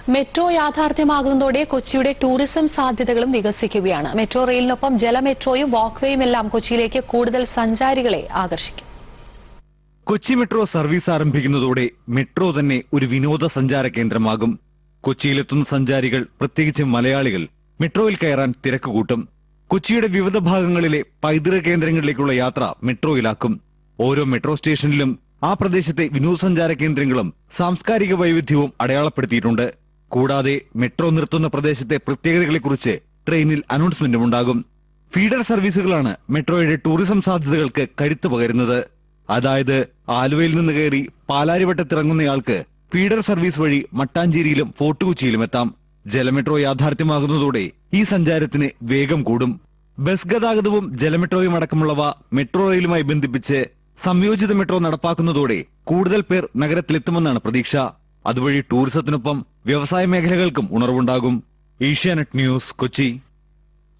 Metro യാഥാർത്ഥ്യമാകുന്നതോടെ കൊച്ചിയുടെ tourism സാധ്യതകളും വികസിക്കുകയാണ്. Metro റെയിലിനൊപ്പം ജലമെട്രോയും വാക്ക്വേയും എല്ലാം കൊച്ചിയിലേക്ക് കൂടുതൽ സഞ്ചാരികളെ ആകർഷിക്കും. കൊച്ചി മെട്രോ സർവീസ് ആരംഭിക്കുന്നതോടെ മെട്രോ തന്നെ ഒരു വിനോദസഞ്ചാര കേന്ദ്രമാകും. കൊച്ചിയിലെത്തുന്ന സഞ്ചാരികൾ, പ്രത്യേകിച്ച് മലയാളികൾ, മെട്രോയിൽ കയറാൻ തിരക്കുകൂട്ടും. കൊച്ചിയുടെ വിവിധ ഭാഗങ്ങളിലെ പൈതൃക കേന്ദ്രങ്ങളിലേക്കുള്ള യാത്ര മെട്രോയിലാക്കും. ഓരോ മെട്രോ സ്റ്റേഷനിലും ആ പ്രദേശത്തെ വിനോദസഞ്ചാര കേന്ദ്രങ്ങളും സാംസ്കാരിക വൈവിധ്യവും അടയാളപ്പെടുത്തിയിട്ടുണ്ട്. കൂടാതെ മെട്രോ നിർത്തുന്ന പ്രദേശത്തെ പ്രത്യേകതകളെക്കുറിച്ച് ട്രെയിനിൽ അനൗൺസ്മെന്റും ഉണ്ടാകും. ഫീഡർ സർവീസുകളാണ് മെട്രോയുടെ ടൂറിസം സാധ്യതകൾക്ക് കരുത്ത് പകരുന്നത്. അതായത് ആലുവയിൽ നിന്ന് കയറി പാലാരിവട്ടത്തിറങ്ങുന്നയാൾക്ക് ഫീഡർ സർവീസ് വഴി മട്ടാഞ്ചേരിയിലും ഫോർട്ട് കൊച്ചിയിലും എത്താം. ജലമെട്രോ യാഥാർത്ഥ്യമാകുന്നതോടെ ഈ സഞ്ചാരത്തിന് വേഗം കൂടും. ബസ് ഗതാഗതവും ജലമെട്രോയും അടക്കമുള്ളവ മെട്രോ റെയിലുമായി ബന്ധിപ്പിച്ച് സംയോജിത മെട്രോ നടപ്പാക്കുന്നതോടെ കൂടുതൽ പേർ നഗരത്തിലെത്തുമെന്നാണ് പ്രതീക്ഷ. അതുവഴി ടൂറിസത്തിനൊപ്പം വ്യവസായ മേഖലകൾക്കും ഉണർവുണ്ടാകും. ഏഷ്യാനെറ്റ് ന്യൂസ്, കൊച്ചി.